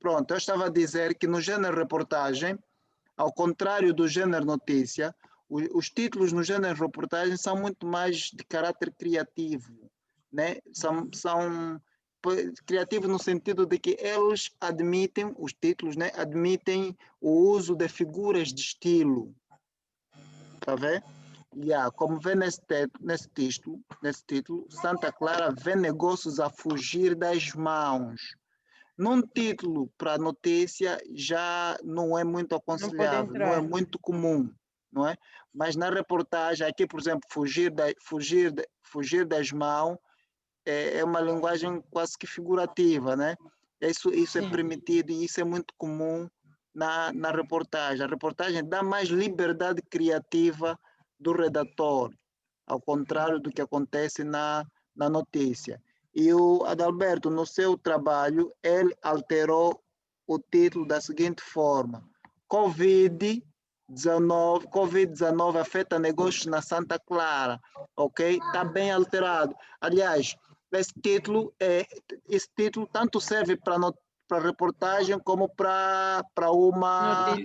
Pronto, eu estava a dizer que no gênero reportagem, ao contrário do gênero notícia, os títulos no gênero reportagem são muito mais de caráter criativo, né? São criativos no sentido de que eles admitem, os títulos, né? Admitem o uso de figuras de estilo, tá vendo? Como vê nesse título, Santa Clara vê negócios a fugir das mãos. Num título para notícia já não é muito aconselhável, não é muito comum, não é? Mas na reportagem, aqui, por exemplo, fugir das mãos é uma linguagem quase que figurativa, né? Isso é permitido e isso é muito comum na reportagem. A reportagem dá mais liberdade criativa do redator, ao contrário do que acontece na notícia. E o Adalberto, no seu trabalho, ele alterou o título da seguinte forma: Covid-19 afeta negócios na Santa Clara, ok? Está bem alterado. Aliás, esse título tanto serve para reportagem como para uma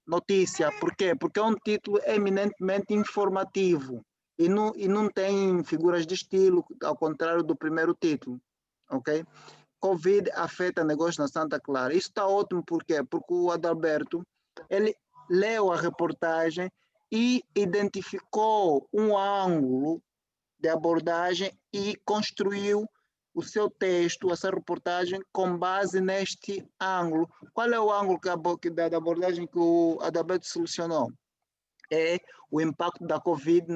notícia. Por quê? Porque é um título eminentemente informativo e não tem figuras de estilo, ao contrário do primeiro título, ok? Covid afeta negócios na Santa Clara. Isso está ótimo, por quê? Porque o Adalberto, ele leu a reportagem e identificou um ângulo de abordagem e construiu o seu texto, essa reportagem, com base neste ângulo. Qual é o ângulo da abordagem que o Adalberto solucionou? É o impacto da Covid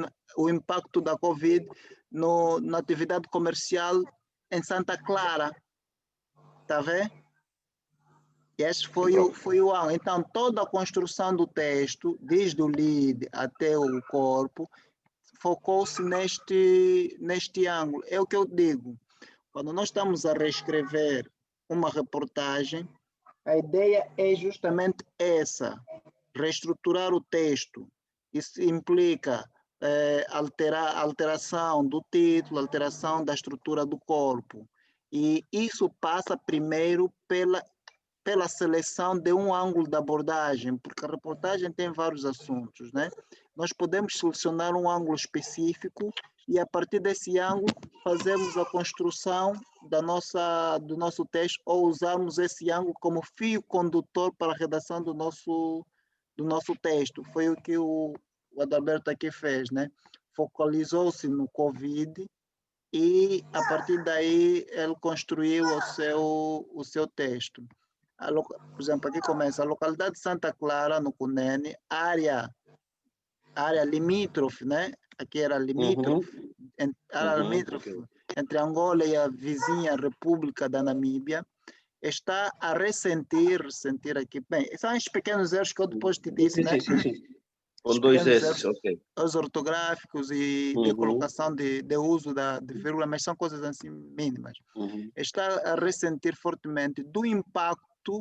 na atividade comercial em Santa Clara. Está vendo? Esse foi o ângulo. Então, toda a construção do texto, desde o lead até o corpo, focou-se neste ângulo. É o que eu digo. Quando nós estamos a reescrever uma reportagem, a ideia é justamente essa: reestruturar o texto. Isso implica alteração do título, alteração da estrutura do corpo. E isso passa primeiro pela seleção de um ângulo de abordagem, porque a reportagem tem vários assuntos, né? Nós podemos selecionar um ângulo específico e, a partir desse ângulo, fazermos a construção do nosso texto ou usarmos esse ângulo como fio condutor para a redação do nosso texto. Foi o que o Adalberto aqui fez, né? Focalizou-se no Covid e, a partir daí, ele construiu o seu texto. Por exemplo, aqui começa: a localidade de Santa Clara, no Cunene, área limítrofe, né? Aqui era limítrofe, limítrofe entre Angola e a vizinha República da Namíbia, está a ressentir aqui. Bem, são esses pequenos erros que eu depois te disse, né? Sim. Com dois S, ok. Os ortográficos e de colocação de uso de vírgula, mas são coisas assim mínimas. Está a ressentir fortemente do impacto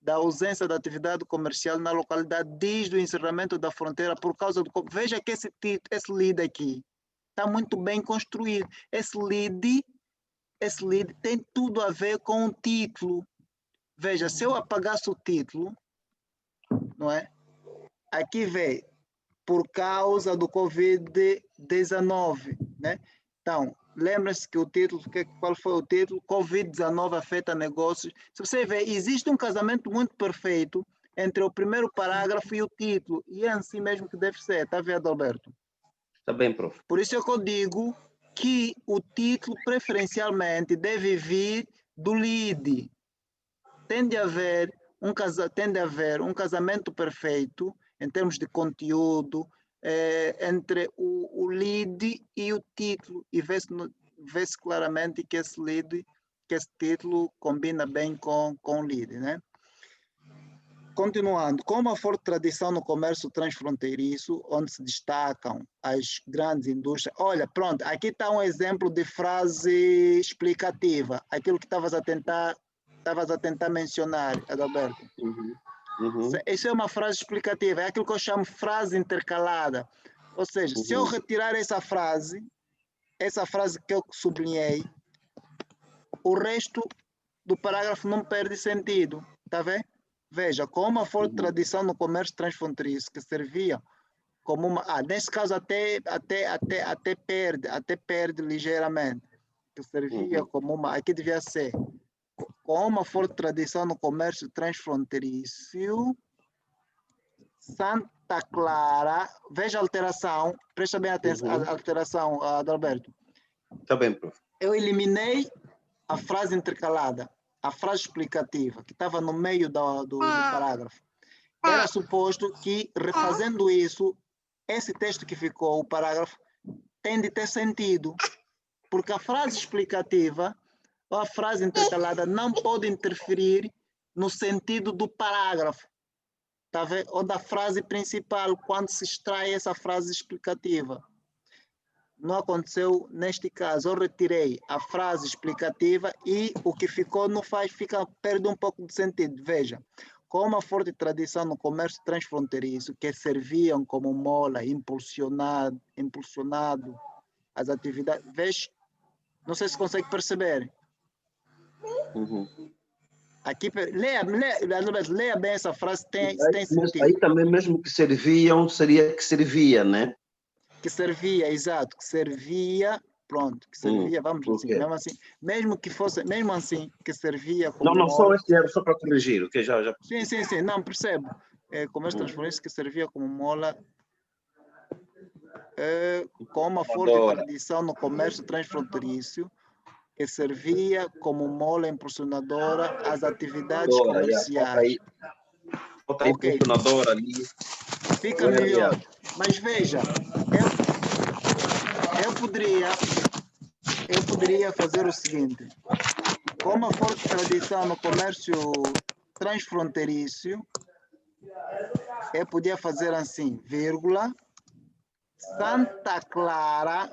da ausência da atividade comercial na localidade desde o encerramento da fronteira por causa do... Veja que esse lead aqui está muito bem construído. Esse lead tem tudo a ver com o título. Veja, se eu apagasse o título, não é? Aqui vem por causa do Covid-19, né? Então, lembra-se que qual foi o título? Covid-19 afeta negócios. Se você ver, existe um casamento muito perfeito entre o primeiro parágrafo e o título, e é assim mesmo que deve ser, está vendo, Alberto? Está bem, prof. Por isso é que eu digo que o título preferencialmente deve vir do lead. Tende a haver um casamento perfeito em termos de conteúdo entre o lead e o título, e vê-se claramente que esse título combina bem com o lead, né? Continuando, com uma forte tradição no comércio transfronteiriço, onde se destacam as grandes indústrias. Olha, pronto, aqui está um exemplo de frase explicativa, aquilo que estavas a tentar mencionar, Adalberto. Isso é uma frase explicativa, é aquilo que eu chamo frase intercalada. Ou seja, se eu retirar essa frase que eu sublinhei, o resto do parágrafo não perde sentido. Está vendo? Veja, com uma forte tradição no comércio transfronteiriço, que servia como uma... nesse caso até perde ligeiramente, que servia como uma... Aqui devia ser, com uma forte tradição no comércio transfronteiriço, Santa Clara, veja a alteração, presta bem atenção, a alteração, Adalberto. Está bem, prof. Eu eliminei a frase intercalada, a frase explicativa, que estava no meio do parágrafo. Era suposto que, refazendo isso, esse texto que ficou, o parágrafo, tem de ter sentido, porque a frase explicativa ou a frase intercalada não pode interferir no sentido do parágrafo, tá vendo? Ou da frase principal, quando se extrai essa frase explicativa. Não aconteceu neste caso. Eu retirei a frase explicativa e o que ficou não faz, perde um pouco de sentido. Veja, com uma forte tradição no comércio transfronteiriço, que serviam como mola, impulsionado as atividades. Veja, não sei se consegue perceber. Aqui, leia bem essa frase, tem sentido. Aí também mesmo que serviam, seria que servia, né? Que servia, exato, que servia, pronto, que servia, vamos assim, mesmo assim, que servia como... Não, só este era só para corrigir, ok? Já. Sim, não, percebo. Comércio transfronteiriço que servia como mola, com uma forte tradição no comércio transfronteiriço, que servia como mola impulsionadora às atividades comerciais. Bota aí impulsionadora ali. Fica melhor. Mas veja, eu poderia fazer o seguinte: com uma forte tradição no comércio transfronteiriço, eu podia fazer assim, vírgula, Santa Clara,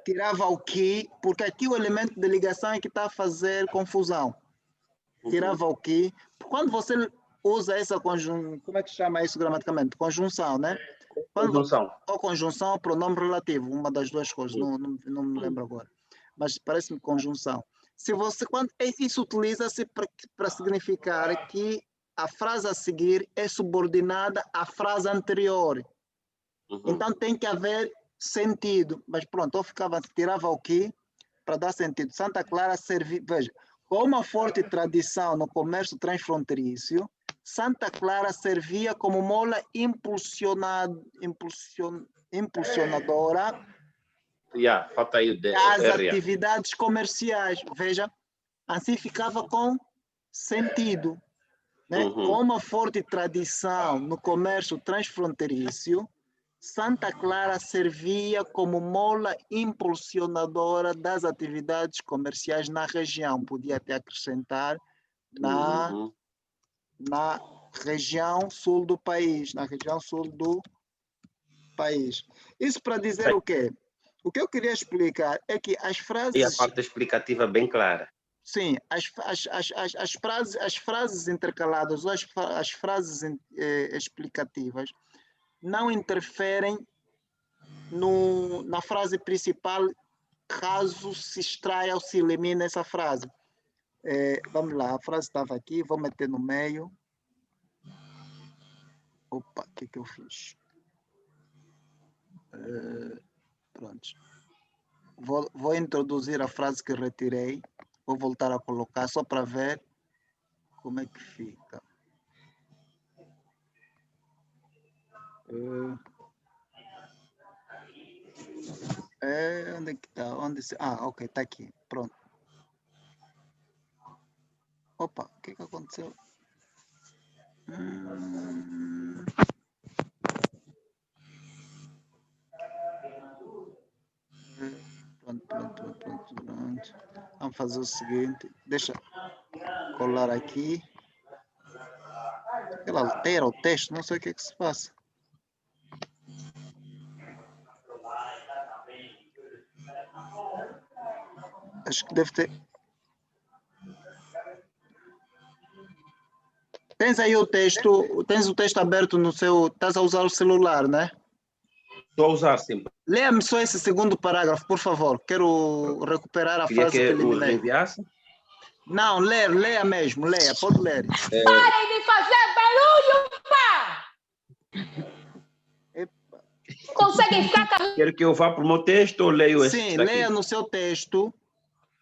tirava o que, porque aqui o elemento de ligação é que está a fazer confusão. Tirava o que. Quando você usa essa conjunção, como é que chama isso gramaticalmente? Conjunção, né? Conjunção. Ou conjunção ou pronome relativo, uma das duas coisas, não me lembro agora. Mas parece-me conjunção. Quando isso utiliza-se para significar que a frase a seguir é subordinada à frase anterior. Então tem que haver sentido. Mas pronto, eu tirava o que para dar sentido. Santa Clara servia, veja, com uma forte tradição no comércio transfronteiriço, Santa Clara servia como mola impulsionadora falta aí das atividades comerciais. Veja, assim ficava com sentido. Né? Com uma forte tradição no comércio transfronteiriço, Santa Clara servia como mola impulsionadora das atividades comerciais na região. Podia até acrescentar na região sul do país, Isso para dizer o quê? O que eu queria explicar é que as frases... E a parte explicativa bem clara. Sim, as frases intercaladas ou as frases explicativas não interferem na frase principal caso se extraia ou se elimine essa frase. Vamos lá, a frase estava aqui, vou meter no meio. Opa, o que eu fiz? Pronto. Vou introduzir a frase que retirei. Vou voltar a colocar só para ver como é que fica. Onde é que está? Ok, está aqui. Pronto. Opa, o que aconteceu? Pronto. Vamos fazer o seguinte. Deixa colar aqui. Ela altera o texto, não sei o que se passa. Acho que deve ter... Tens aí o texto, tens o texto aberto no seu... Estás a usar o celular, né? Estou a usar sempre. Leia-me só esse segundo parágrafo, por favor. Quero recuperar a frase que eliminei. Enviasse? Não, leia mesmo, leia, pode ler. Parem de fazer barulho, pá! Conseguem ficar calados? Quer que eu vá para o meu texto ou leio esse Sim, daqui? leia no seu texto.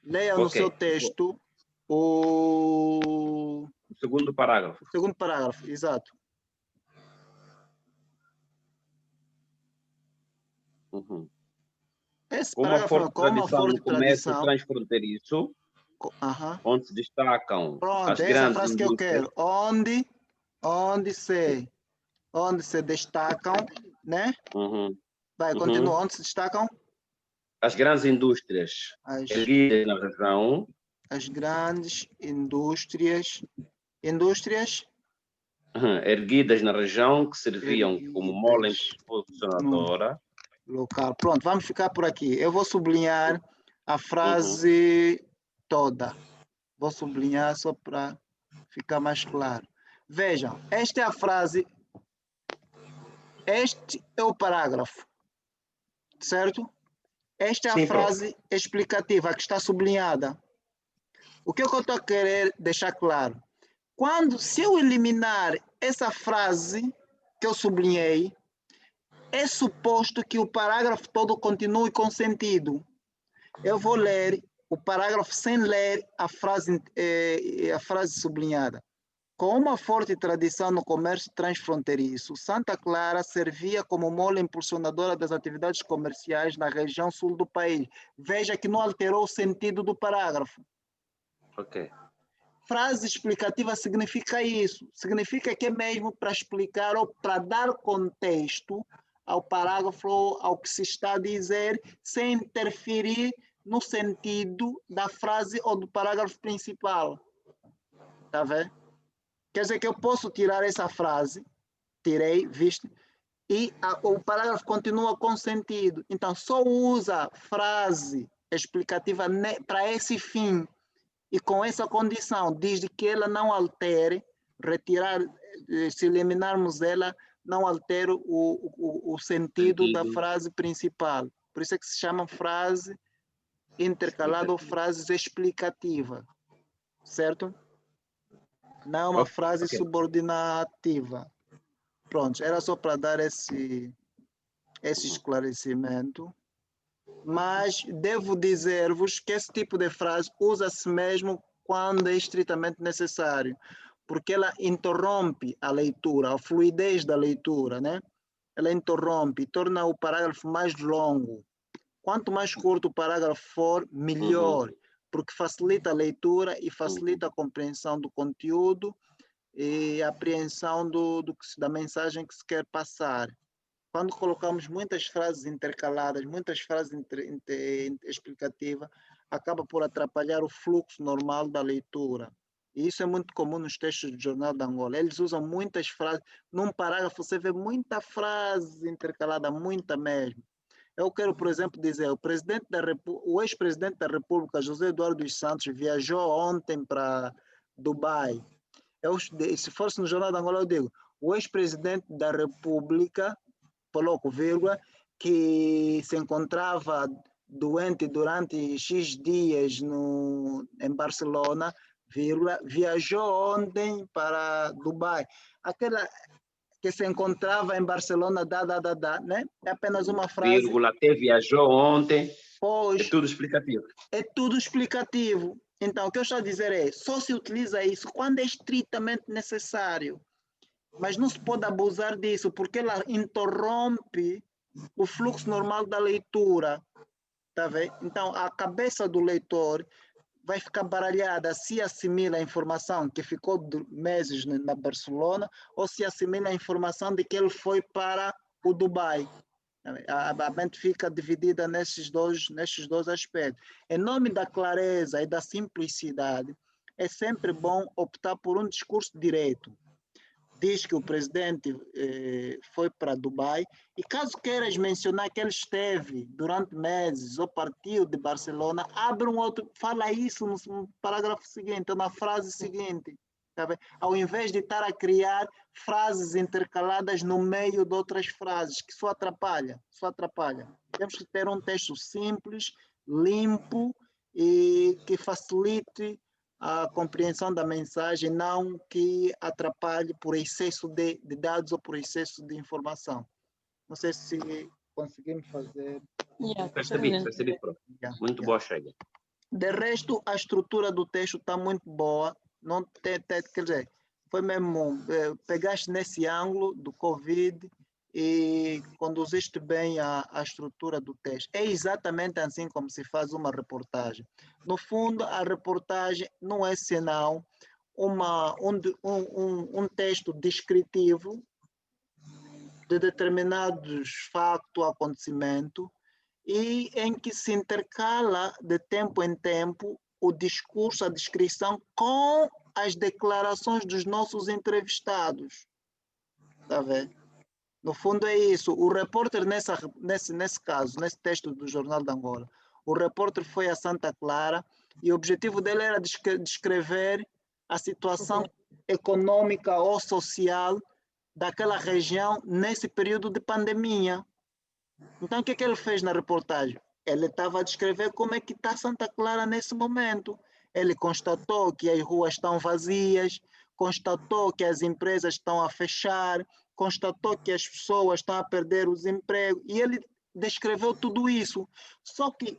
Leia no seu texto o segundo parágrafo. O segundo parágrafo, exato. Uhum. Esse Com uma parágrafo, forte com uma tradição forte no comércio tradição. transfronteiriço, Aham. onde se destacam Pronto, as é essa grandes frase que eu indústrias. quero. Onde se destacam, né? Uhum. Vai, continua. Onde se destacam As grandes indústrias as, erguidas na região, as grandes indústrias. Indústrias erguidas na região que serviam como mola erguidas no impulsionadora. local. Pronto, vamos ficar por aqui. Eu vou sublinhar a Uhum. frase toda. Vou sublinhar só para ficar mais claro. Vejam, esta é a frase, este é o parágrafo, certo? Esta é a Sim, frase explicativa que está sublinhada. O que eu estou a querer deixar claro? Se eu eliminar essa frase que eu sublinhei, é suposto que o parágrafo todo continue com sentido. Eu vou ler o parágrafo sem ler a frase sublinhada. Com uma forte tradição no comércio transfronteiriço, Santa Clara servia como mola impulsionadora das atividades comerciais na região sul do país. Veja que não alterou o sentido do parágrafo. Ok. Frase explicativa significa isso. Significa que é mesmo para explicar ou para dar contexto ao parágrafo, ao que se está a dizer, sem interferir no sentido da frase ou do parágrafo principal. Está vendo? Quer dizer que eu posso tirar essa frase, tirei, viste, e o parágrafo continua com sentido. Então, só usa frase explicativa para esse fim. E com essa condição, diz que ela não altere, retirar, se eliminarmos ela, não altere o sentido da frase principal. Por isso é que se chama frase intercalada ou frase explicativa. Certo? Não é uma frase subordinativa. Pronto, era só para dar esse esclarecimento. Mas devo dizer-vos que esse tipo de frase usa-se mesmo quando é estritamente necessário, porque ela interrompe a leitura, a fluidez da leitura, né? Ela interrompe, torna o parágrafo mais longo. Quanto mais curto o parágrafo for, melhor, porque facilita a leitura e facilita a compreensão do conteúdo e a apreensão da mensagem que se quer passar. Quando colocamos muitas frases intercaladas, muitas frases explicativas, acaba por atrapalhar o fluxo normal da leitura. E isso é muito comum nos textos do Jornal de Angola. Eles usam muitas frases. Num parágrafo você vê muita frase intercalada, muita mesmo. Eu quero, por exemplo, dizer, o ex-presidente da República, José Eduardo dos Santos, viajou ontem para Dubai. Se fosse no Jornal de Angola, eu digo, o ex-presidente da República, coloco vírgula, que se encontrava doente durante X dias em Barcelona, vírgula, viajou ontem para Dubai. Aquela que se encontrava em Barcelona, né? É apenas uma frase. Vírgula, até viajou ontem. Pois, é tudo explicativo. É tudo explicativo. Então, o que eu estou a dizer é, só se utiliza isso quando é estritamente necessário. Mas não se pode abusar disso, porque ela interrompe o fluxo normal da leitura. Tá vendo? Então, a cabeça do leitor vai ficar baralhada se assimila a informação que ficou meses na Barcelona ou se assimila a informação de que ele foi para o Dubai. A mente fica dividida nesses dois aspectos. Em nome da clareza e da simplicidade, é sempre bom optar por um discurso direto. Diz que o presidente foi para Dubai e caso queiras mencionar que ele esteve durante meses ou partiu de Barcelona, abre um outro, fala isso no parágrafo seguinte, na frase seguinte. Tá bem? Ao invés de estar a criar frases intercaladas no meio de outras frases, que só atrapalha. Temos que ter um texto simples, limpo e que facilite a compreensão da mensagem, não que atrapalhe por excesso de dados ou por excesso de informação. Não sei se conseguimos fazer. Percebi, prof. Muito boa chega. De resto, a estrutura do texto está muito boa. Não quer dizer, foi mesmo, pegaste nesse ângulo do Covid e conduziste bem a estrutura do texto. É exatamente assim como se faz uma reportagem. No fundo, a reportagem não é senão um texto descritivo de determinados fatos, acontecimento, e em que se intercala de tempo em tempo o discurso, a descrição com as declarações dos nossos entrevistados. Está a ver? No fundo é isso. O repórter, nesse caso, nesse texto do Jornal de Angola, o repórter foi a Santa Clara e o objetivo dele era descrever a situação econômica ou social daquela região nesse período de pandemia. Então, o que ele fez na reportagem? Ele estava a descrever como é que está Santa Clara nesse momento. Ele constatou que as ruas estão vazias, constatou que as empresas estão a fechar, constatou que as pessoas estão a perder os empregos, e ele descreveu tudo isso. Só que,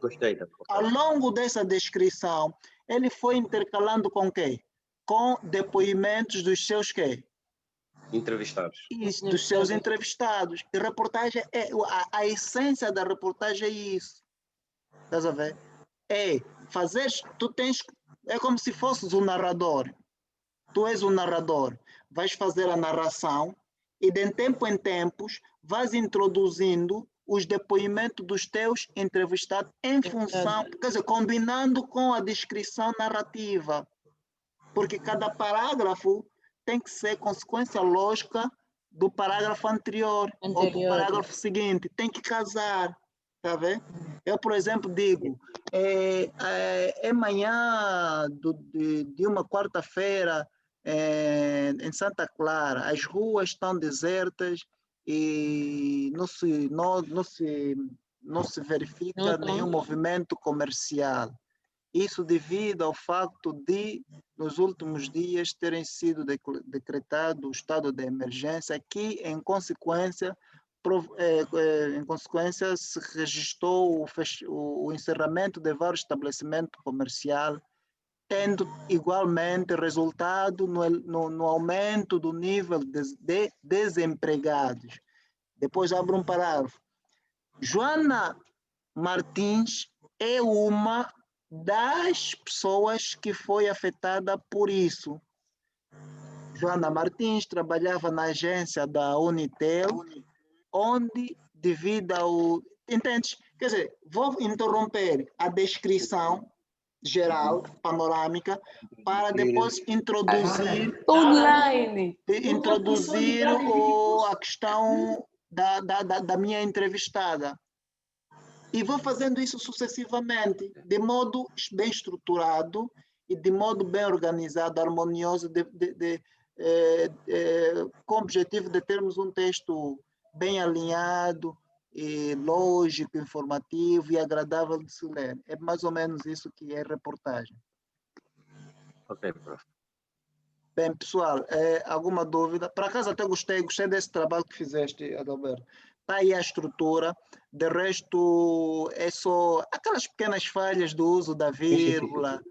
ao longo dessa descrição, ele foi intercalando com o quê? Com depoimentos dos seus quê? Entrevistados. Isso, dos seus entrevistados. E reportagem a essência da reportagem é isso. Estás a ver? É fazer, é como se fosses um narrador. Tu és o narrador, vais fazer a narração e de tempo em tempos vais introduzindo os depoimentos dos teus entrevistados em função, quer dizer, combinando com a descrição narrativa. Porque cada parágrafo tem que ser consequência lógica do parágrafo anterior ou do parágrafo seguinte. Tem que casar, tá vendo? Eu, por exemplo, digo, é manhã de uma quarta-feira em Santa Clara, as ruas estão desertas e não se verifica nenhum movimento comercial. Isso devido ao facto de, nos últimos dias, terem sido decretado o estado de emergência, que, em consequência, se registrou o encerramento de vários estabelecimentos comerciais, tendo igualmente resultado no aumento do nível de desempregados. Depois abre um parágrafo. Joana Martins é uma das pessoas que foi afetada por isso. Joana Martins trabalhava na agência da Unitel, onde, devido ao... Entendes? Quer dizer, vou interromper a descrição geral, panorâmica, para depois introduzir a questão da minha entrevistada. E vou fazendo isso sucessivamente, de modo bem estruturado e de modo bem organizado, harmonioso, com o objetivo de termos um texto bem alinhado, e lógico, informativo e agradável de se ler. É mais ou menos isso que é reportagem. Ok, prof. Bem, pessoal, alguma dúvida? Por acaso até gostei desse trabalho que fizeste, Adalberto. Está aí a estrutura, de resto é só aquelas pequenas falhas do uso da vírgula,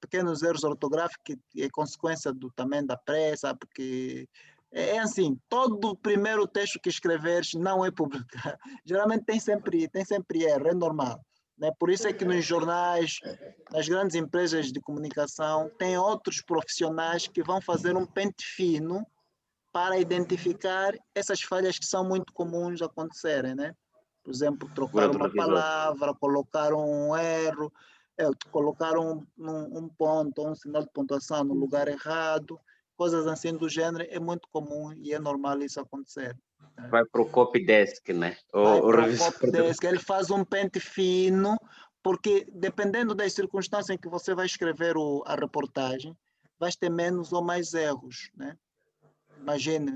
pequenos erros ortográficos que é consequência também da pressa, porque é assim, todo primeiro texto que escreveres não é publicado. Geralmente tem sempre erro, é normal. Né? Por isso é que nos jornais, nas grandes empresas de comunicação, tem outros profissionais que vão fazer um pente fino para identificar essas falhas que são muito comuns acontecerem, né? Por exemplo, trocar uma palavra, colocar um erro, colocar um ponto, um sinal de pontuação no lugar errado, coisas assim do gênero, é muito comum e é normal isso acontecer. Vai para o copy desk, né? Vai para o copy desk, ele faz um pente fino, porque dependendo das circunstâncias em que você vai escrever a reportagem, vais ter menos ou mais erros, né? Imagine,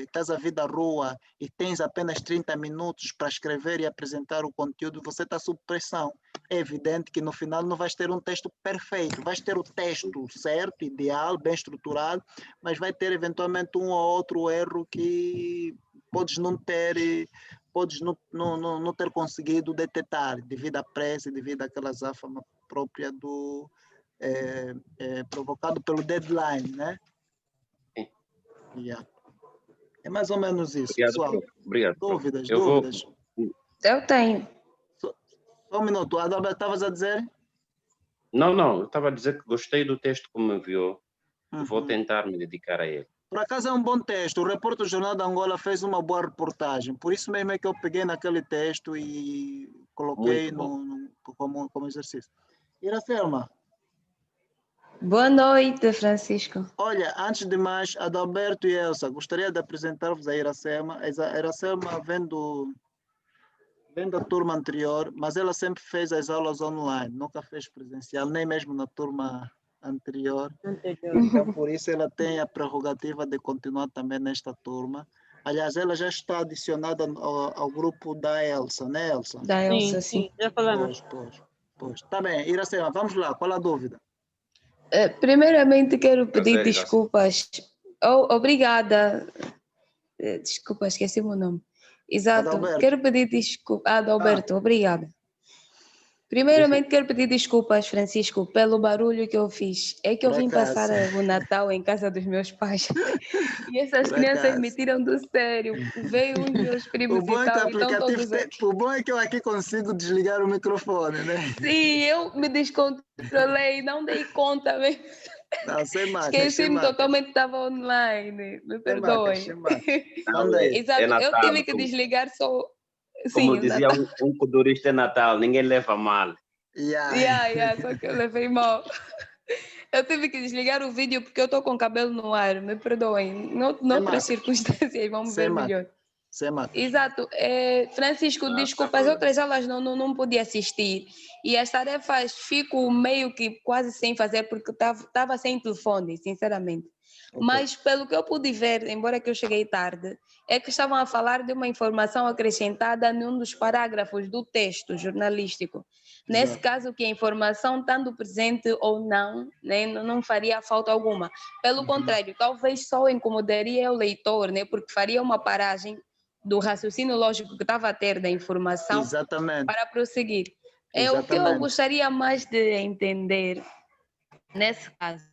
estás a vir da rua e tens apenas 30 minutos para escrever e apresentar o conteúdo, você está sob pressão. é evidente que no final não vais ter um texto perfeito, vais ter o texto certo, ideal, bem estruturado, mas vai ter eventualmente um ou outro erro que podes não ter, não ter conseguido detectar devido à pressa, devido àquela azáfama própria do provocado pelo deadline, né? Sim. Yeah. É mais ou menos isso, Obrigado, pessoal. prof. Obrigado, prof. Dúvidas, Eu vou... dúvidas. Eu tenho. Só um minuto, Adalberto, estavas a dizer? Não, eu estava a dizer que gostei do texto como me enviou. Vou Uhum. tentar me dedicar a ele. Por acaso é um bom texto. O repórter do Jornal da Angola fez uma boa reportagem. Por isso mesmo é que eu peguei naquele texto e coloquei Muito bom. como exercício. Iracema, Boa noite, Francisco. olha, antes de mais, Adalberto e Elsa, gostaria de apresentar-vos a Iracema. A Iracema vem da turma anterior, mas ela sempre fez as aulas online, nunca fez presencial, nem mesmo na turma anterior. Então, por isso, ela tem a prerrogativa de continuar também nesta turma. Aliás, ela já está adicionada ao grupo da Elsa, né, Elsa? Da Elsa, sim. Já falamos. Pois. Tá bem, Iracema, vamos lá, qual a dúvida? Primeiramente, quero pedir Prazer, desculpas. Obrigada. Desculpa, esqueci o meu nome. Exato. Adalberto. Quero pedir desculpas. Adalberto, obrigada. Primeiramente, quero pedir desculpas, Francisco, pelo barulho que eu fiz. É que eu Por vim acaso. passar o Natal em casa dos meus pais. E essas Por crianças acaso. me tiram do sério. Veio os meus primos O bom e é que o tal, então aplicativo todos... o bom é que eu aqui consigo desligar o microfone, né? Sim, eu me descontrolei, não dei conta mesmo. Não, sem marca, sem Esqueci-me marca. totalmente, estava online. Me Sem marca, perdoem. sem marca. Não, Manda aí. Exato, é eu Natal. tive que desligar só. Como Sim, dizia Natal. um codurista, é Natal. Ninguém leva mal. Yeah. Só que eu levei mal. Eu tive que desligar o vídeo porque eu estou com o cabelo no ar. Me perdoem. Noutras circunstâncias vão me Sem ver marca. melhor. Sem marca. Exato. Francisco, desculpa, as problema. outras aulas não pude assistir. E as tarefas fico meio que quase sem fazer porque estava sem telefone, sinceramente. Ok. Mas pelo que eu pude ver, embora que eu cheguei tarde, é que estavam a falar de uma informação acrescentada num dos parágrafos do texto jornalístico. Nesse Exato. caso, que a informação, estando presente ou não, né, não faria falta alguma. Pelo contrário, talvez só incomodaria o leitor, né, porque faria uma paragem do raciocínio lógico que estava a ter da informação Exatamente. para prosseguir. O que eu Exatamente. gostaria mais de entender nesse caso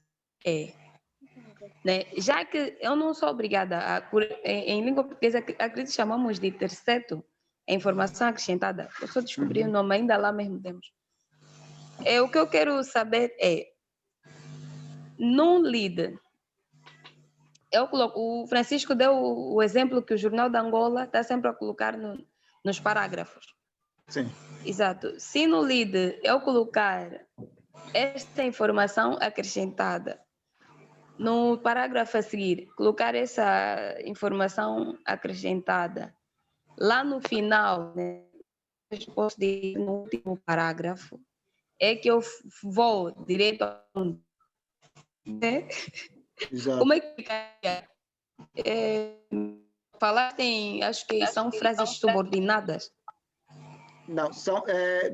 né, já que eu não sou obrigada em língua portuguesa, acredito que chamamos de terceto, a informação acrescentada. Eu só descobri o nome, ainda lá mesmo temos. O que eu quero saber no lead, o Francisco deu o exemplo que o Jornal da Angola está sempre a colocar nos parágrafos. Sim. Exato. Se no lead eu colocar esta informação acrescentada, no parágrafo a seguir, colocar essa informação acrescentada, lá no final, né, posso dizer no último parágrafo, é que eu vou direto a né? Exato. Como é que fica? Falar tem, acho que são frases subordinadas. Não,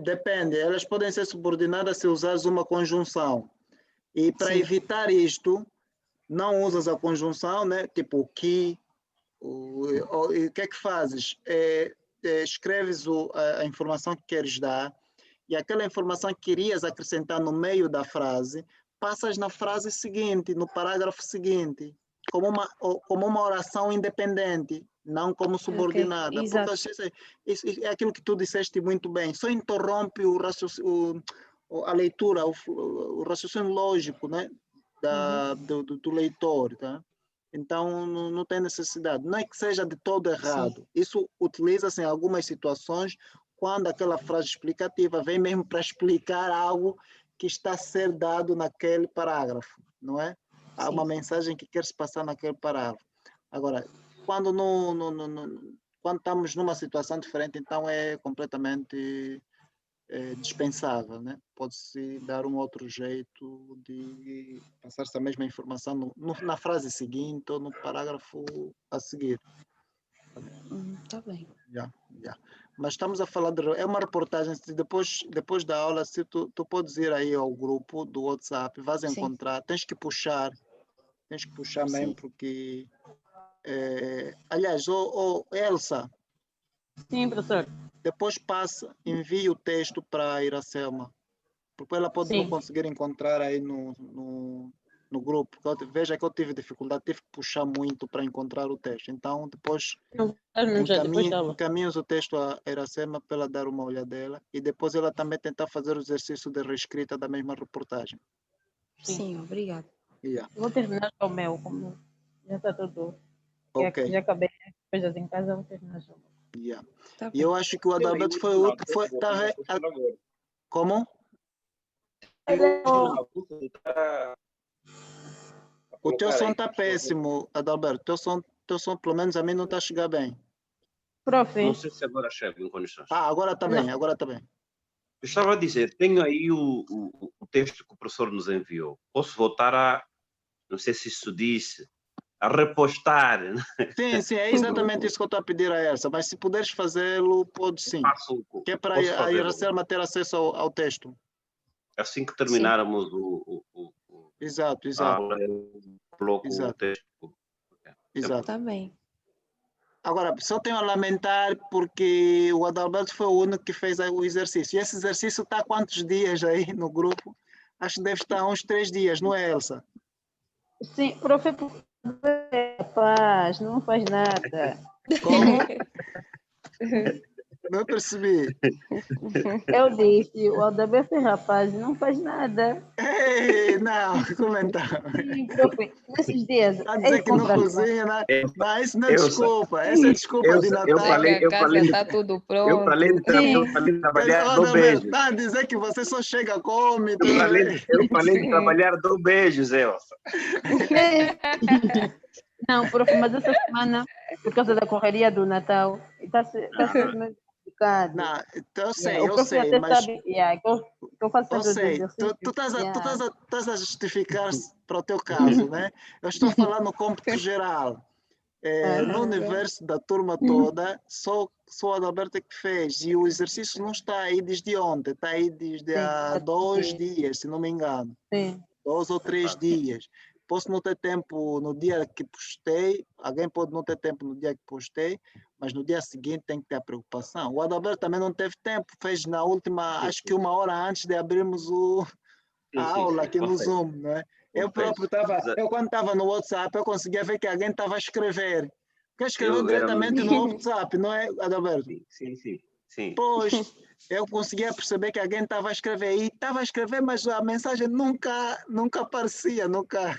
depende. Elas podem ser subordinadas se usares uma conjunção. E para Sim. evitar isto, não usas a conjunção, né? Tipo o que. E o que é que fazes? Escreves a informação que queres dar e aquela informação que querias acrescentar no meio da frase, passas na frase seguinte, no parágrafo seguinte, como uma oração independente, não como subordinada. Okay, porque isso é aquilo que tu disseste muito bem, só interrompe a leitura, o raciocínio lógico, né? do leitor, tá? Então, não tem necessidade. Não é que seja de todo errado. Sim. Isso utiliza-se em algumas situações quando aquela frase explicativa vem mesmo para explicar algo que está a ser dado naquele parágrafo, não é? Há uma mensagem que quer se passar naquele parágrafo. Agora, quando quando estamos numa situação diferente, então é completamente dispensável, né? Pode-se dar um outro jeito de passar essa mesma informação na frase seguinte ou no parágrafo a seguir. Tá bem. Já, já. Mas estamos a falar é uma reportagem, se depois da aula, se tu podes ir aí ao grupo do WhatsApp, vais Sim. encontrar, tens que puxar mesmo, Sim. porque, aliás, Elsa, Sim, professor. depois envia o texto para a Iracema, porque ela pode não Sim. conseguir encontrar aí no grupo. Veja que eu tive dificuldade, tive que puxar muito para encontrar o texto. Então, depois encaminhos o texto à Iracema para ela dar uma olhadela e depois ela também tentar fazer o exercício de reescrita da mesma reportagem. Sim, obrigada. Yeah. Vou terminar com o meu, como já está tudo. Ok. Já acabei as coisas em casa, vou terminar com o meu. Yeah. Tá E bem. eu acho que o Adalberto foi outro. Como? O teu som está péssimo, Adalberto. Teu som, pelo menos a mim, não está a chegar bem. Prof. Não sei se agora chega em condições. Agora está bem, agora está bem. Eu estava a dizer, tenho aí o texto que o professor nos enviou. Posso voltar não sei se isso disse, a repostar. Sim, é exatamente isso que eu estou a pedir a Elsa, mas se puderes fazê-lo, pode sim. Que é para a Iracema ter acesso ao texto. Assim que terminarmos Exato. a aula, eu coloco o texto. Exato. Tá bem. Agora, só tenho a lamentar porque o Adalberto foi o único que fez o exercício. E esse exercício está há quantos dias aí no grupo? Acho que deve estar há uns 3 dias, não é, Elsa? Sim, prof. Rapaz, não faz nada. Como? Não percebi. Eu disse, o Adalberto é rapaz, não faz nada. Ei, não, comentar. Sim, prof. Nesses dias. Está a dizer que não cozinha, né? Não, isso não é desculpa. Essa é desculpa de Natal. A casa está tudo pronto. Eu falei de trabalhar do beijo. Está a dizer que você só chega, come. Eu falei de trabalhar do beijo, Elsa. Não, prof, mas essa semana, por causa da correria do Natal, está sendo meio complicado. Não, eu sei, O prof até mas... sabe que eu faço sempre os exercícios. Tu estás a justificar-se para o teu caso, né? Eu estou falando no cômputo geral. No universo da turma toda, só o Adalberto é que fez. E o exercício não está aí desde ontem, está aí desde há 2 dias, se não me engano. Sim. 2 ou 3 dias. Posso não ter tempo no dia que postei, alguém pode não ter tempo no dia que postei, mas no dia seguinte tem que ter a preocupação. O Adalberto também não teve tempo, fez na última, acho que 1 hora antes de abrirmos a aula aqui no Zoom, não é? Eu próprio quando estava no WhatsApp, eu conseguia ver que alguém estava a escrever. Porque escreveu diretamente no WhatsApp, não é, Adalberto? Sim. Pois, eu conseguia perceber que alguém estava a escrever. E estava a escrever, mas a mensagem nunca aparecia, nunca.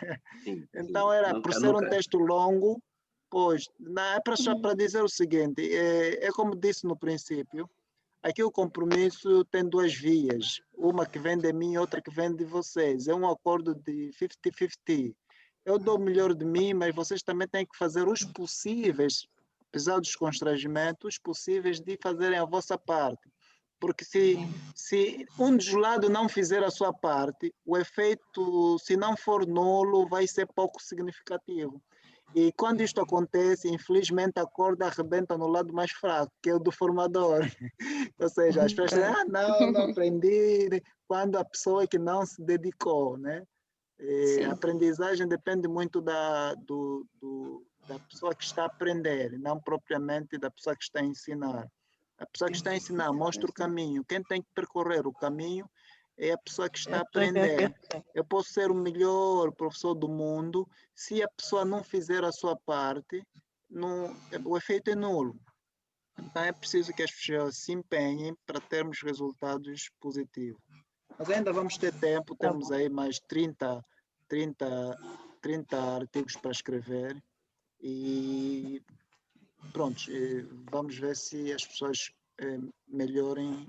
Então, por ser um texto longo, pois, é para dizer o seguinte, é como disse no princípio, aqui o compromisso tem 2 vias, uma que vem de mim e outra que vem de vocês. É um acordo de 50-50. Eu dou o melhor de mim, mas vocês também têm que fazer os possíveis, apesar dos constrangimentos, possíveis de fazerem a vossa parte. Porque se um dos lados não fizer a sua parte, o efeito, se não for nulo, vai ser pouco significativo. E quando isto acontece, infelizmente a corda arrebenta no lado mais fraco, que é o do formador. Ou seja, as pessoas dizem, não aprendi, quando a pessoa que não se dedicou, né? A aprendizagem depende muito da pessoa que está a aprender, não propriamente da pessoa que está a ensinar. A pessoa que está a ensinar mostra o caminho. Quem tem que percorrer o caminho é a pessoa que está a aprender. Eu posso ser o melhor professor do mundo, se a pessoa não fizer a sua parte, o efeito é nulo. Então é preciso que as pessoas se empenhem para termos resultados positivos. Mas ainda vamos ter tempo, temos aí mais 30 artigos para escrever e pronto, vamos ver se as pessoas melhorem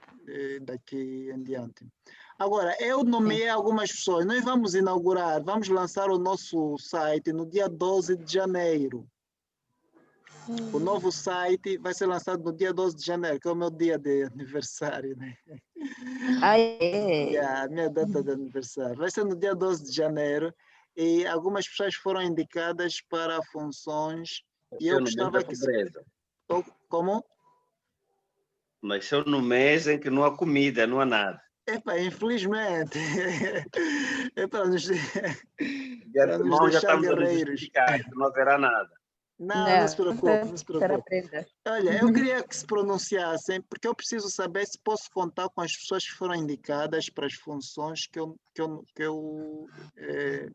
daqui em diante. Agora, eu nomeei algumas pessoas, nós vamos lançar o nosso site no dia 12 de janeiro. O novo site vai ser lançado no dia 12 de janeiro, que é o meu dia de aniversário, né? A minha data de aniversário. Vai ser no dia 12 de janeiro e algumas pessoas foram indicadas para funções e eu gostava que... Como? Nasceu no mês em que não há comida, não há nada. Epa, infelizmente. É para nos, De para nos antemão já deixar estamos a nos guerreiros. justificar que não haverá nada. Não se preocupe, não se Será preocupe. prenda. Olha, eu queria que se pronunciassem, porque eu preciso saber se posso contar com as pessoas que foram indicadas para as funções que eu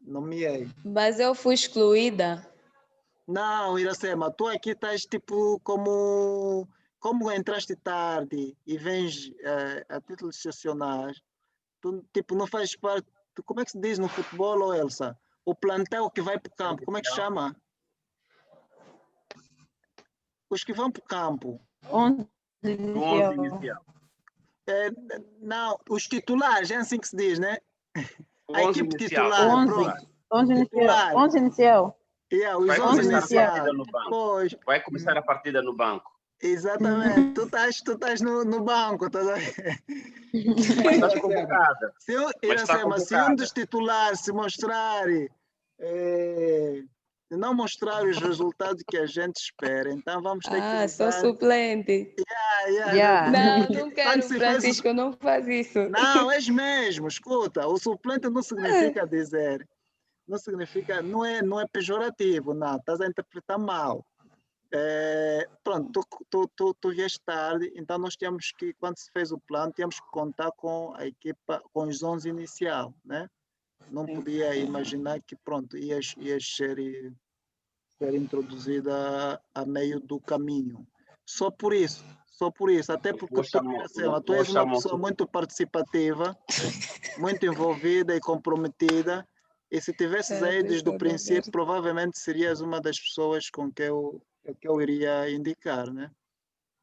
nomeei. Mas eu fui excluída. Não, Iracema, tu aqui estás tipo como entraste tarde e vens a título excepcional, tu tipo não fazes parte, como é que se diz no futebol, ô Elsa? O plantel que vai para o campo, como é que se chama? Os que vão para o campo. 11 No 11 inicial. inicial. Não, os titulares, é assim que se diz, né? O A 11 equipe inicial. titular, 11. pronto. 11 inicial. Titular. 11 inicial. Yeah, os Vai 11 começar a iniciais. partida no banco. Pois, Vai começar a partida no banco. exatamente. Tu estás no banco, estás a ver? Mas estás convocada. Mas está Iracema, se um convocada. dos titulares se mostrar, se não mostrar os resultados que a gente espera, então vamos ter que Sou usar. suplente. Yeah. Não Quando quero, se faz Francisco, não faz isso. Não, és mesmo, escuta, o suplente não significa dizer, não significa, não é pejorativo, não, estás a interpretar mal. Pronto, tu vieste tarde, então nós temos que, quando se fez o plano, temos que contar com a equipa, com os 11 inicial, né? Não podia imaginar que, pronto, ias ser introduzida a meio do caminho. Só por isso, até porque tu és uma pessoa muito participativa, muito envolvida e comprometida, e se tivesses aí desde o princípio, provavelmente serias uma das pessoas com que eu iria indicar, né?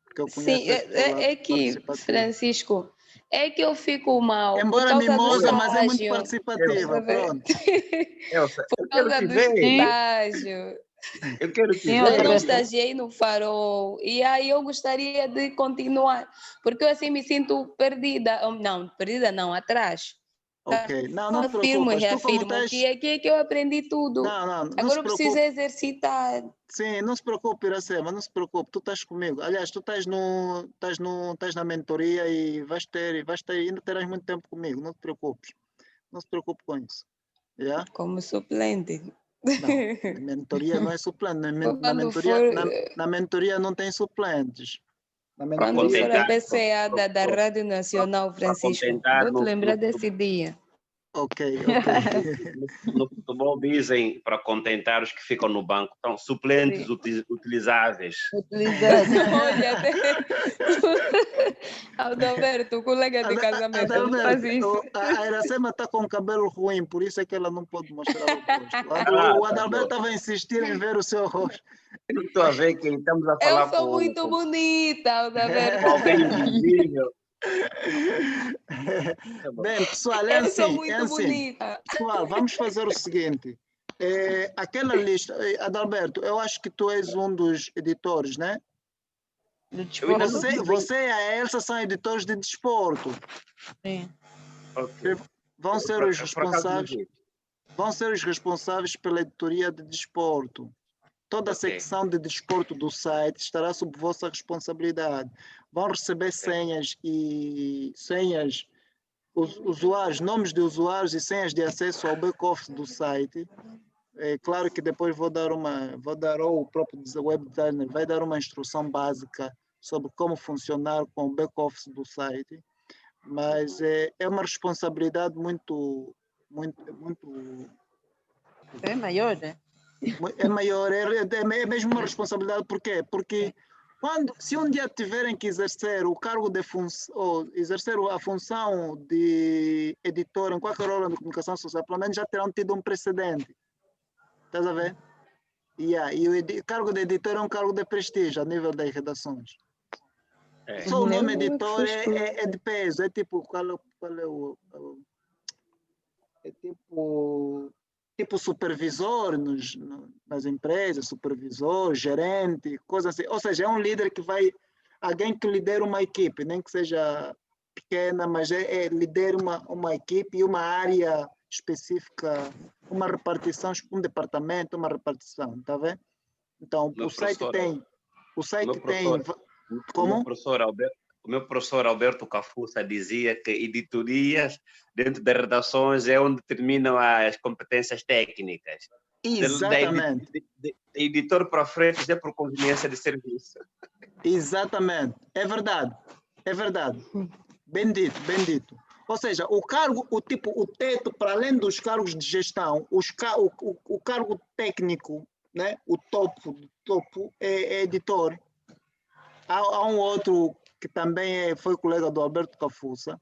Porque eu conheço Sim, as pessoas é que, participativas. Francisco, é que eu fico mal Embora por causa mimosa, do mas é muito estágio. participativa, pronto. Elsa, Por eu quero causa te do ver. estágio. Eu quero te Sim, Eu outra não ver. vez. estagiei no Farol e aí eu gostaria de continuar, porque eu assim me sinto perdida. Não, perdida não, atrás. Ok, não te Afirmo e preocupes, tu como reafirmo estás... que aqui é que eu aprendi tudo. Não se Agora eu preciso preocupe. exercitar. Sim, não se preocupe, Iracema, não se preocupe, tu estás comigo. Aliás, tu estás na mentoria e ainda terás muito tempo comigo, não te preocupes. Não se preocupe com isso. Yeah? Como suplente. Não, na mentoria não é suplente. Na mentoria não tem suplentes. Na Quando for a mentoria, PCA da Rádio Nacional, Francisco, contentar vou te lembrar desse dia. ok. No futebol dizem para contentar os que ficam no banco. Então, suplentes utilizáveis. Utilizado. Olha, Adalberto, o colega de casamento, não faz isso. A Iracema está com o cabelo ruim, por isso é que ela não pode mostrar o rosto. O Adalberto estava a insistir em ver o seu rosto. Eu estou a ver que estamos a Eu falar sou muito bonita, Adalberto. com alguém invisível. Bem, pessoal, é Eu sou assim. muito bonita. Pessoal, vamos fazer o seguinte. Aquela lista, Adalberto, eu acho que tu és um dos editores, né? Do desporto. Você e a Elsa são editores de desporto. Sim. Okay. Vão ser os responsáveis pela editoria de desporto. Toda a secção de desporto do site estará sob vossa responsabilidade. Vão receber senhas, usuários, nomes de usuários e senhas de acesso ao back-office do site. É claro que depois ou o próprio web designer vai dar uma instrução básica sobre como funcionar com o back-office do site, mas é uma responsabilidade muito É maior, né? é maior, é mesmo uma responsabilidade. Por quê? Porque se um dia tiverem que exercer o cargo de ou exercer a função de editor em qualquer órgão de comunicação social, pelo menos já terão tido um precedente. Estás a ver? E o cargo de editor é um cargo de prestígio a nível das redações. Só o nome editor é de peso, é tipo, é tipo supervisor nas empresas, supervisor, gerente, coisa assim. Ou seja, é um líder alguém que lidera uma equipe, nem que seja pequena, mas lidera uma equipe e uma área específica, uma repartição, um departamento, uma repartição, tá vendo? Então, o site tem O O site meu tem... professor, Como? o meu professor Alberto Cafuça dizia que editorias dentro das redações é onde terminam as competências técnicas. Exatamente. De editor para frente é por conveniência de serviço. Exatamente. É verdade. É verdade. Bem dito, bem dito. Ou seja, o cargo, o teto, para além dos cargos de gestão, o cargo técnico, né? O topo é editor. Há um outro que também foi colega do Alberto Cafuça,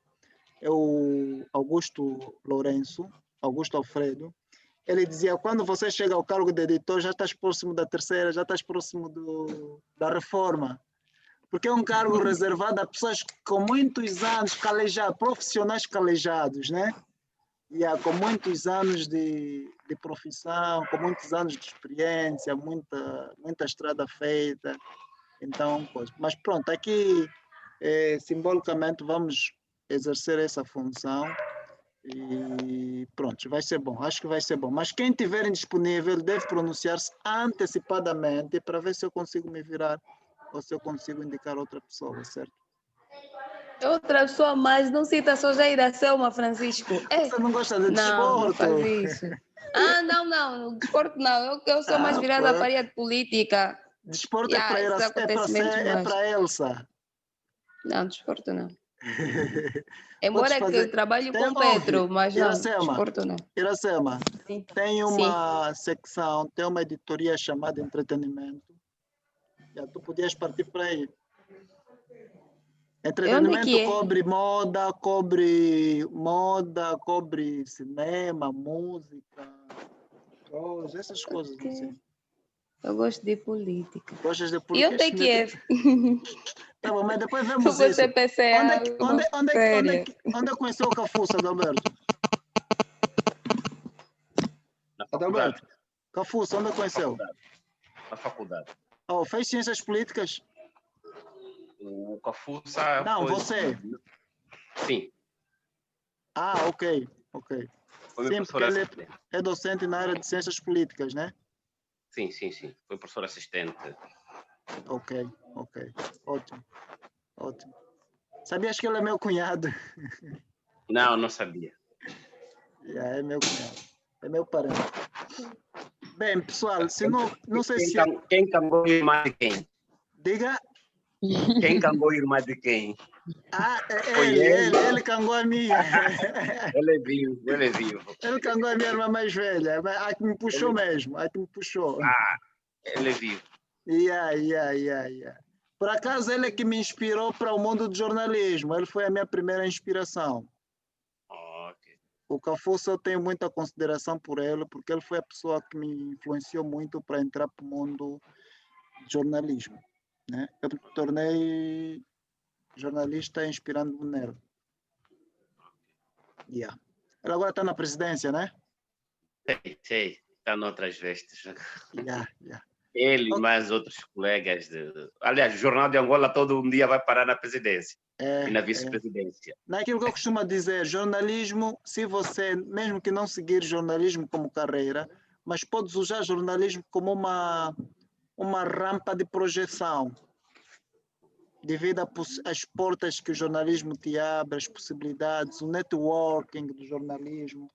é o Augusto Lourenço, Augusto Alfredo. Ele dizia, quando você chega ao cargo de editor, já estás próximo da terceira, já estás próximo da reforma. Porque é um cargo reservado a pessoas com muitos anos, profissionais calejados, né? Com muitos anos de profissão, com muitos anos de experiência, muita estrada feita. Então, mas pronto, aqui simbolicamente vamos exercer essa função e pronto, vai ser bom, acho que vai ser bom. Mas quem tiver disponível deve pronunciar-se antecipadamente para ver se eu consigo me virar ou se eu consigo indicar outra pessoa, certo? Outra pessoa, mas não cita só já Iracema, Francisco. Você não gosta de Não, não desporto? faz isso. Não, desporto não. Eu sou mais virada para a área de política. Desporto é para Elsa. Não, desporto não. Embora que eu trabalhe com Pedro, mas não, desporto não. Iracema, tem uma secção, tem uma editoria chamada Entretenimento. Tu podias partir para aí. Entretenimento cobre moda, cobre cinema, música, essas coisas assim. Eu gosto de política. Gostas de E política? onde é que é? Tá bom, mas depois vemos você isso. Onde conheceu o Cafuça, Adalberto? Na faculdade. Adalberto, Cafuça, onde conheceu? Na faculdade. Oh, fez ciências políticas? O Cafuça... Não, você. Sim. Ah, ok. Sim, porque ele é docente na área de ciências políticas, né? Sim. Foi professor assistente. Ok. Ótimo. Sabias que ele é meu cunhado? Não sabia. É meu cunhado. É meu parente. Bem, pessoal, se não sei se... Quem cangou a irmã de quem? Diga. Quem cangou a irmã de quem? Ele cangou a minha. Ele é vivo. Ele cangou a minha irmã mais velha. A que me puxou mesmo. Ele é vivo. Por acaso, ele é que me inspirou para o mundo do jornalismo. Ele foi a minha primeira inspiração. Okay. O Cafuça, eu tenho muita consideração por ele, porque ele foi a pessoa que me influenciou muito para entrar para o mundo do jornalismo, né? Eu me tornei jornalista inspirando nele. Ele agora está na presidência, né? Sei. Está noutras vestes. Ele e mais outros colegas. Aliás, o Jornal de Angola todo um dia vai parar na presidência e na vice-presidência. Naquilo que eu costumo dizer, jornalismo, se você, mesmo que não seguir jornalismo como carreira, mas podes usar jornalismo como uma rampa de projeção, devido às portas que o jornalismo te abre, as possibilidades, o networking do jornalismo.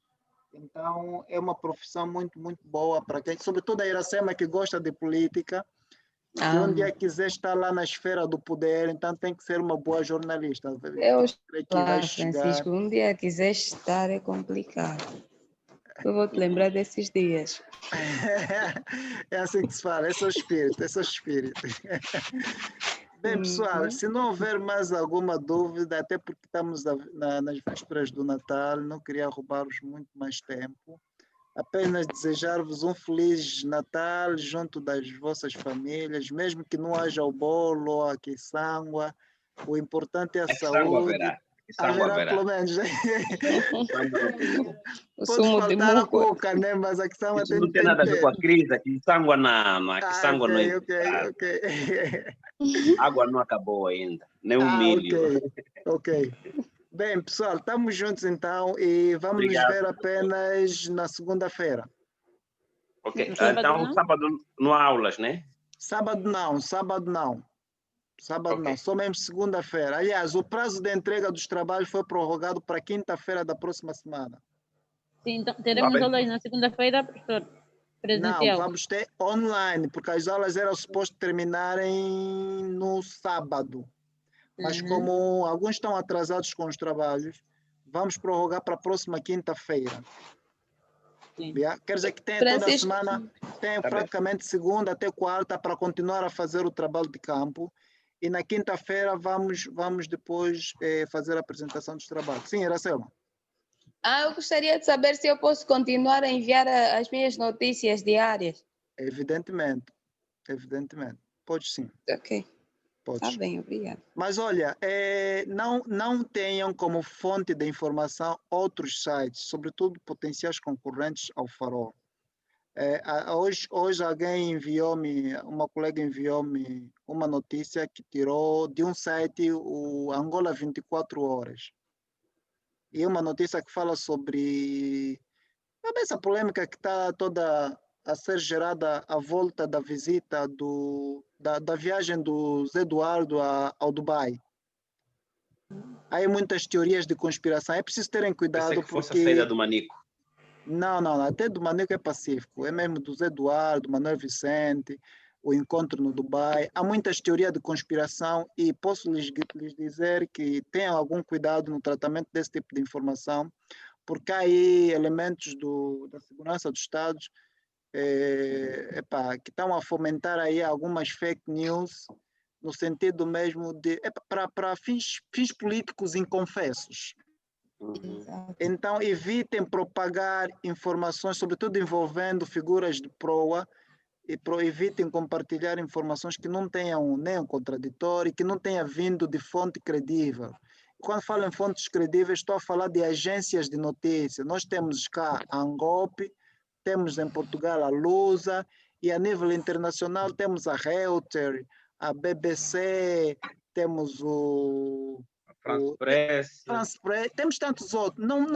Então, é uma profissão muito, muito boa para quem, sobretudo a Iracema, que gosta de política, se um dia quiser estar lá na esfera do poder, então tem que ser uma boa jornalista. Francisco, um dia quiser estar é complicado. Eu vou te lembrar desses dias. É assim que se fala, esse é o espírito. Bem, pessoal, se não houver mais alguma dúvida, até porque estamos nas vésperas do Natal, não queria roubar-vos muito mais tempo. Apenas desejar-vos um Feliz Natal junto das vossas famílias, mesmo que não haja o bolo ou a quiçangua. O importante é a saúde. Haverá pelo menos. Pode faltar a cuca, né? Mas a quiçangua tem que ter. Não tem nada a ver com a crise, a quiçangua não. A quiçangua não é. A água não acabou ainda, nem o milho. Ok. Bem, pessoal, estamos juntos então e vamos nos ver apenas na segunda-feira. Ok, então sábado não há aulas, né? Sábado não. Sábado não, só mesmo segunda-feira. Aliás, o prazo de entrega dos trabalhos foi prorrogado para quinta-feira da próxima semana. Sim, então teremos aulas na segunda-feira, professor, presencial. Não, vamos ter online, porque as aulas eram supostas terminarem no sábado. Mas como alguns estão atrasados com os trabalhos, vamos prorrogar para a próxima quinta-feira. Quer dizer que tem toda a semana, tem praticamente segunda até quarta para continuar a fazer o trabalho de campo. E na quinta-feira vamos depois fazer a apresentação dos trabalhos. Sim, Iracema. Eu gostaria de saber se eu posso continuar a enviar as minhas notícias diárias. Evidentemente. Pode sim. Ok. Pode. Está bem, obrigada. Mas olha, não tenham como fonte de informação outros sites, sobretudo potenciais concorrentes ao Farol. Hoje alguém enviou-me, uma colega enviou-me uma notícia que tirou de um site, o Angola 24 Horas. E uma notícia que fala sobre essa polêmica que está toda a ser gerada à volta da visita da viagem do Zé Eduardo ao Dubai. Há muitas teorias de conspiração. É preciso terem cuidado. Pensei que fosse a saída do Manico. Não, até do Manico é pacífico. É mesmo do Zé Eduardo, Manuel Vicente, o encontro no Dubai. Há muitas teorias de conspiração e posso lhes dizer que tenham algum cuidado no tratamento desse tipo de informação, porque há aí elementos da segurança dos Estados que estão a fomentar aí algumas fake news no sentido mesmo de para fins políticos inconfessos. Então evitem propagar informações, sobretudo envolvendo figuras de proa, e evitem compartilhar informações que não tenham nem contraditório, que não tenha vindo de fonte credível. Quando falo em fontes credíveis, estou a falar de agências de notícia. Nós temos cá a Angope, temos em Portugal a Lusa, e a nível internacional temos a Reuters, a BBC, temos France Press, temos tantos outros. Não,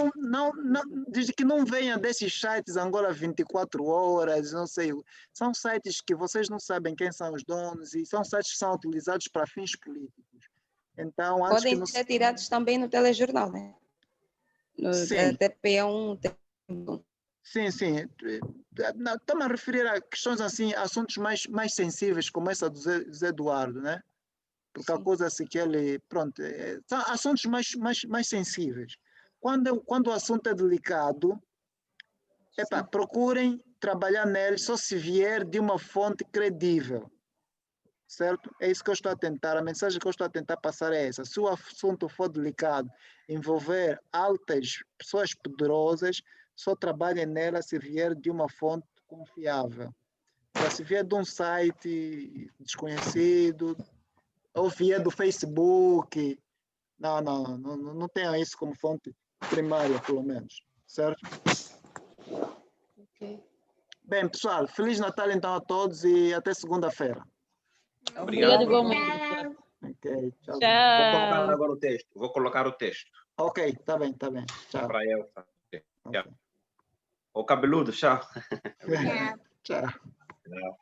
desde que não venha desses sites Angola 24 Horas, não sei, são sites que vocês não sabem quem são os donos e são sites que são utilizados para fins políticos. Então, podem ser tirados também no telejornal, né? No TP1. Sim. Estou-me a referir a questões assim, assuntos mais sensíveis, como essa do Zé Eduardo, né? Porque a coisa assim que ele, pronto, são assuntos mais sensíveis. Quando o assunto é delicado, procurem trabalhar nele só se vier de uma fonte credível, certo? É isso que eu estou a tentar, a mensagem que eu estou a tentar passar é essa. Se o assunto for delicado, envolver altas pessoas poderosas, só trabalhem nela se vier de uma fonte confiável. Se vier de um site desconhecido, ou vier do Facebook, não tenha isso como fonte primária, pelo menos, certo? Ok. Bem, pessoal, Feliz Natal então a todos e até segunda-feira. Obrigado igualmente. Ok, tchau. Vou colocar agora o texto. Vou colocar o texto. Ok, tá bem. Tchau. Para eu. Okay. O cabeludo, tchau. Tchau. Tchau.